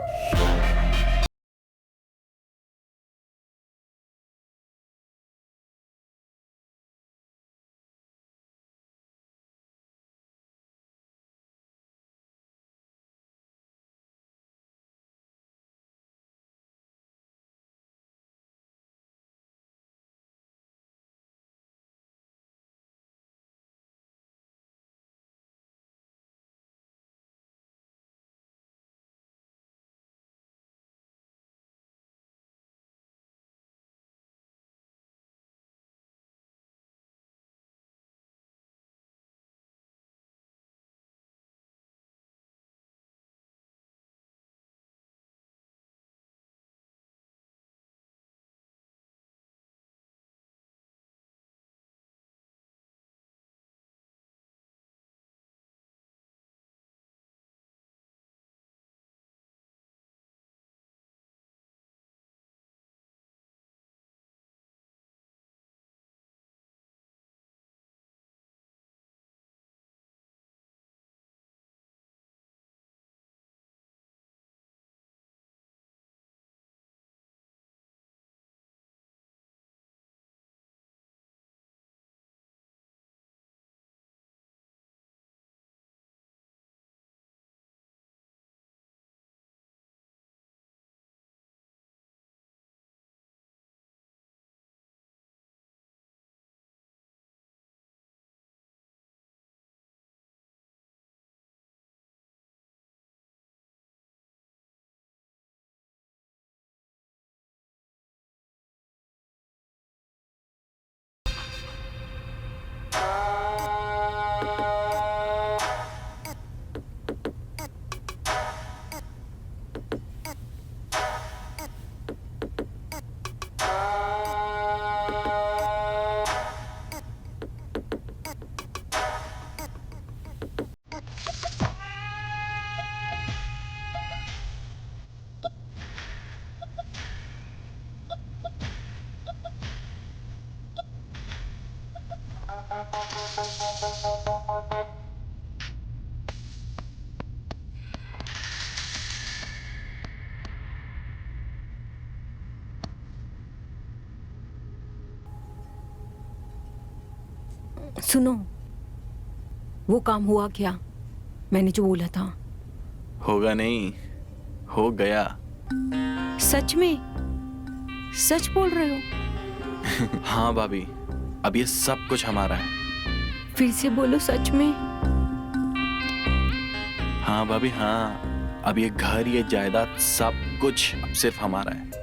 सुनो, वो काम हुआ क्या? मैंने जो बोला था। होगा नहीं, हो गया। सच में? सच बोल रहे हो? हाँ भाभी, अब ये सब कुछ हमारा है। फिर से बोलो, सच में? हाँ भाभी हाँ, अब ये घर, ये जायदाद, सब कुछ अब सिर्फ हमारा है।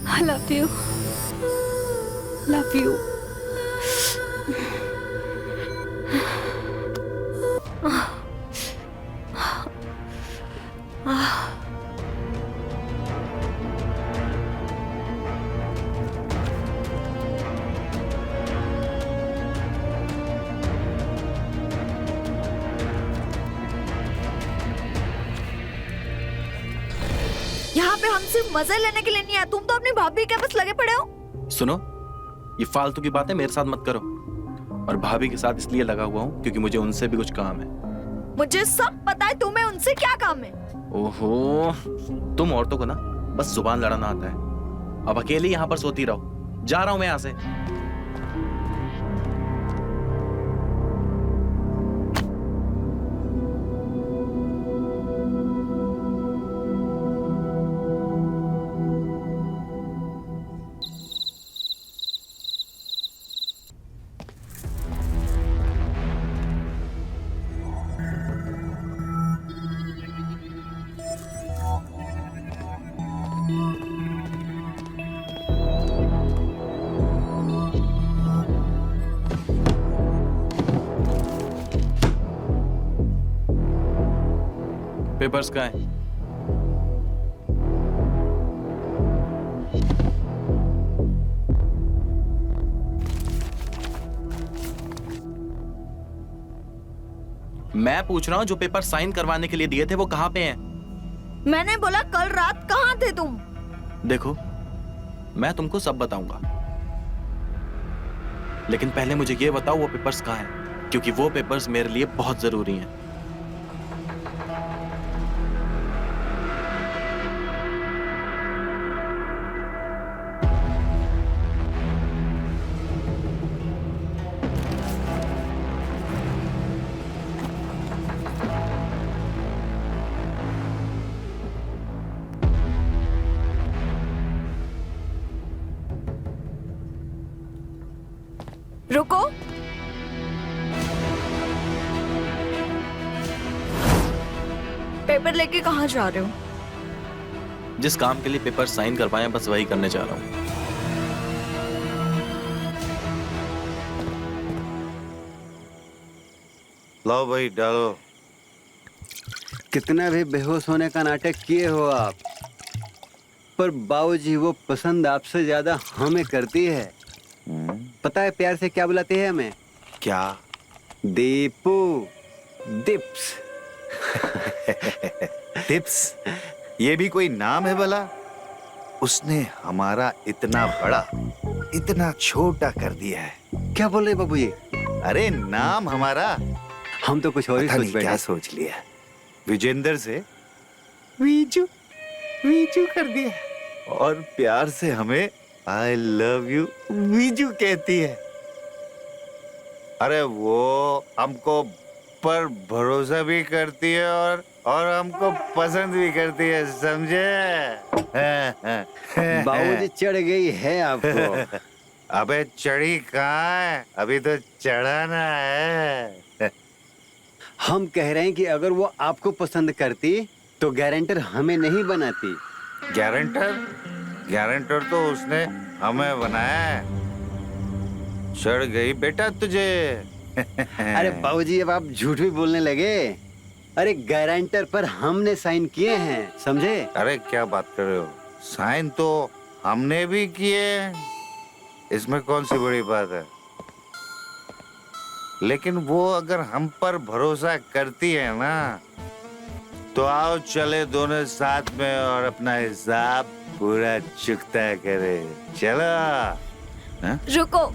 I love you. Love you. यहाँ पे हम सिर्फ मजे लेने के लिए नहीं आए, तुम तो अपनी भाभी के बस लगे पड़े हो। सुनो, ये फालतू की बातें मेरे साथ मत करो। और भाभी के साथ इसलिए लगा हुआ हूँ क्योंकि मुझे उनसे भी कुछ काम है। मुझे सब पता है, तुम्हें उनसे क्या काम है। ओहो, तुम औरतों को ना बस जुबान लड़ाना आता है। अब अकेले यहाँ पर सोती रहो, जा रहा हूँ मैं यहाँ से। पेपर्स कहाँ हैं? मैं पूछ रहा हूँ, जो पेपर साइन करवाने के लिए दिए थे वो कहाँ पे हैं? मैंने बोला कल रात कहाँ थे तुम? देखो, मैं तुमको सब बताऊंगा, लेकिन पहले मुझे ये बताओ वो पेपर्स कहाँ हैं, क्योंकि वो पेपर्स मेरे लिए बहुत जरूरी हैं। रुको, पेपर लेके कहाँ जा रहे हो? जिस काम के लिए पेपर साइन करवाए बस वही करने जा रहा हूँ। लाओ भाई, डालो। कितना भी बेहोश होने का नाटक किए हो आप, पर बाबूजी वो पसंद आपसे ज्यादा हमें करती है। पता है प्यार से क्या बुलाते हैं हमें? क्या? दीपू, दिप्स। टिप्स? ये भी कोई नाम है भला? उसने हमारा इतना बड़ा, इतना छोटा कर दिया है। क्या बोल रहे बाबूजी? अरे नाम हमारा, हम तो कुछ और ही पता सोच नहीं बैठे। क्या सोच लिया। विजेंद्र से वीजू, वीजू कर दिया। और प्यार से हमें आई लव यू वीजू कहती है। अरे वो हमको पर भरोसा भी करती है और और हमको पसंद भी करती है, समझे? बाबूजी चढ़ गई है आपको। अबे चढ़ी कहाँ है, अभी तो चढ़ाना है। हम कह रहे हैं कि अगर वो आपको पसंद करती तो गारंटर हमें नहीं बनाती। गारंटर? गारंटर तो उसने हमें बनाया है। चढ़ गई बेटा तुझे। अरे बाबूजी अब आप झूठ भी बोलने लगे। अरे गारंटर पर हमने साइन किए हैं, समझे? अरे क्या बात कर रहे हो, साइन तो हमने भी किए, इसमें कौन सी बड़ी बात है। लेकिन वो अगर हम पर भरोसा करती है ना, तो आओ चले दोनों साथ में और अपना हिसाब पूरा चुकता करे। चलो। हाँ? रुको।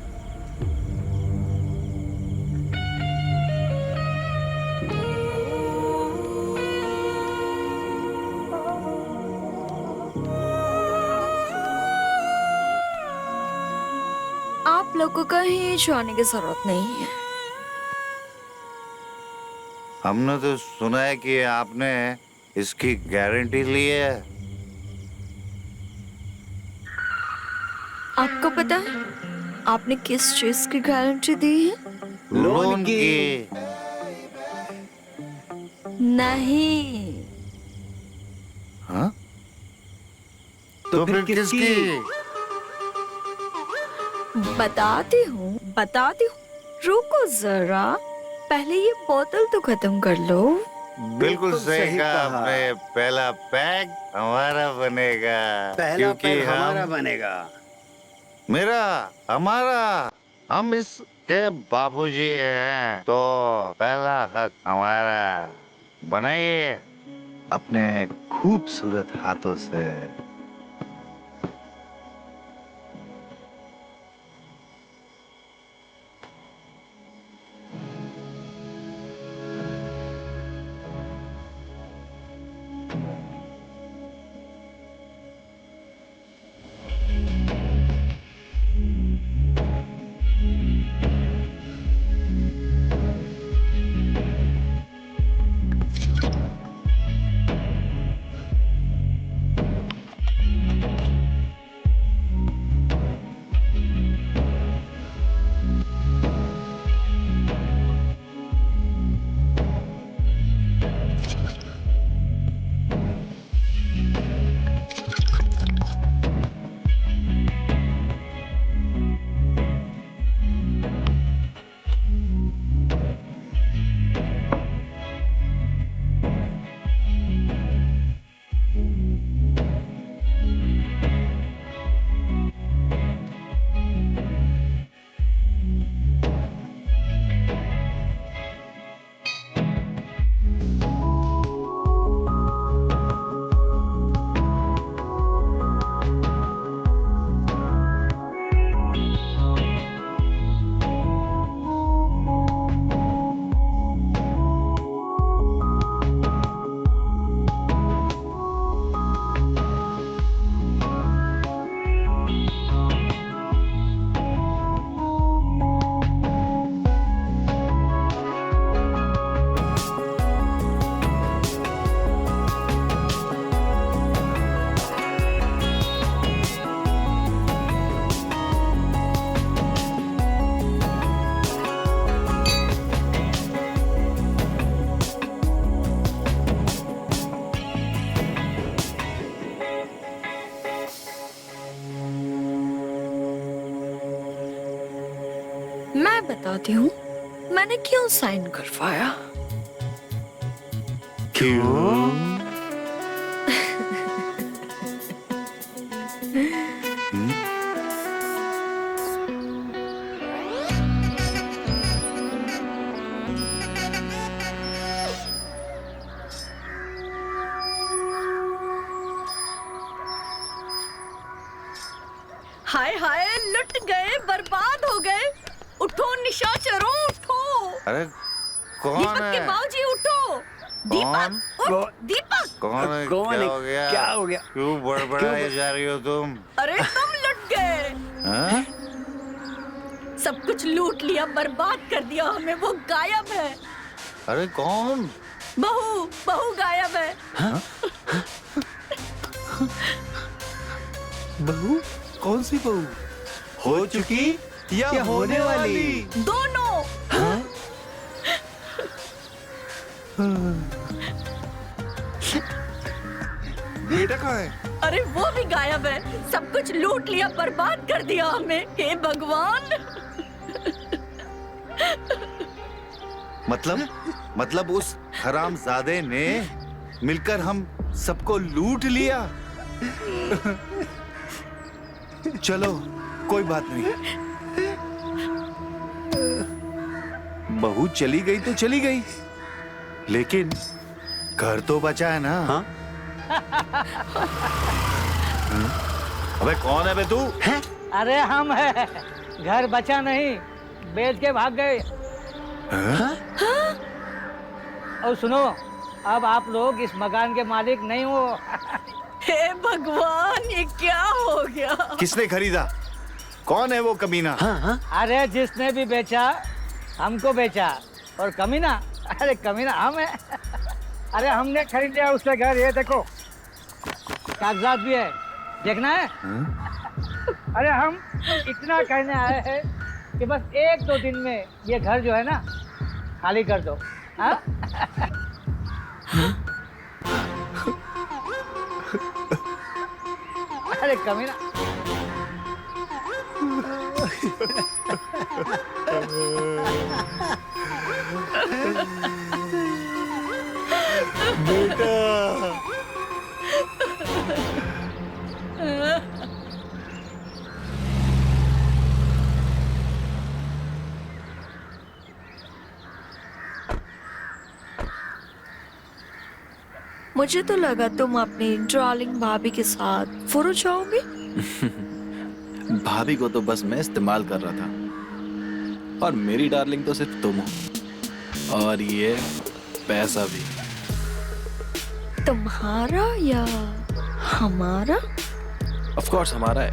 आप लोगों को कहीं जाने की जरूरत नहीं है। हमने तो सुना है कि आपने इसकी गारंटी ली है। आपको पता है आपने किस चीज की गारंटी दी है? लोन की। नहीं। हाँ? तो फिर किसकी? बताती हूँ। रुको जरा, पहले ये बोतल तो खत्म कर लो। बिल्कुल सही कहा आपने। पहला पैक हमारा बनेगा। पहला पैक हमारा बनेगा। मेरा, हमारा, हम इसके बाबूजी हैं, तो पहला हक हमारा। बनाइए अपने खूबसूरत हाथों से। मैं बताती हूँ मैंने क्यों साइन करवाया। क्यों? हाय हाय, लुट गए, बर्बाद हो गए। उठो निशाचरों, उठो। अरे कौन दीपक है? के बाबूजी उठो। दीपक, उठ, दीपक। कौन है? कौन क्या है? हो गया? क्या हो गया? क्यों बड़बड़ाए जा रही हो तुम? अरे तुम लुट गए। हाँ? सब कुछ लूट लिया, बर्बाद कर दिया हमें। वो गायब है। अरे कौन? बहू बहू गायब है। बहू? कौन सी बहू? हो चुकी या होने वाली? दोनों। बेटा कहाँ है? अरे वो भी गायब है, सब कुछ लूट लिया, बर्बाद कर दिया हमें। हे भगवान। मतलब उस हरामजादे ने मिलकर हम सबको लूट लिया। चलो कोई बात नहीं, बहू चली गई तो चली गई, लेकिन घर तो बचा है ना। हाँ? अबे कौन है बे तू? अरे हम है, घर बचा नहीं, बेच के भाग गए। और सुनो, अब आप लोग इस मकान के मालिक नहीं हो। हे भगवान, ये क्या हो गया? किसने खरीदा? कौन है वो कमीना? अरे जिसने भी बेचा हमको बेचा, और कमीना, अरे कमीना हम है। अरे हमने खरीद लिया उसका घर, ये देखो कागजात भी है, देखना है। अरे हम इतना कहने आए हैं कि बस 1-2 दिन में ये घर जो है ना खाली कर दो। हाँ? अरे कमीना। मुझे तो लगा तुम अपनी डार्लिंग भाभी के साथ फुरो जाओगे। भाभी को तो बस मैं इस्तेमाल कर रहा था, और मेरी डार्लिंग तो सिर्फ तुम हो, और ये पैसा भी। तुम्हारा या हमारा? ऑफ कोर्स हमारा है।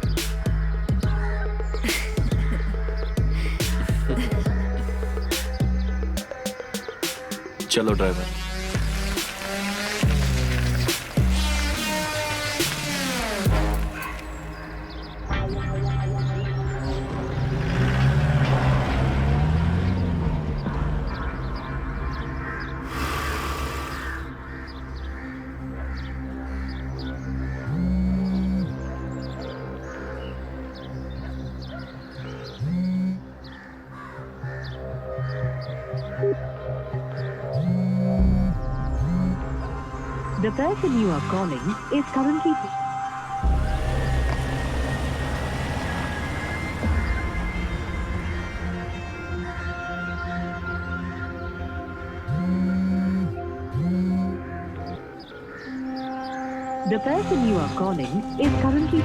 चलो driver. The person you are calling is currently... The person you are calling is currently...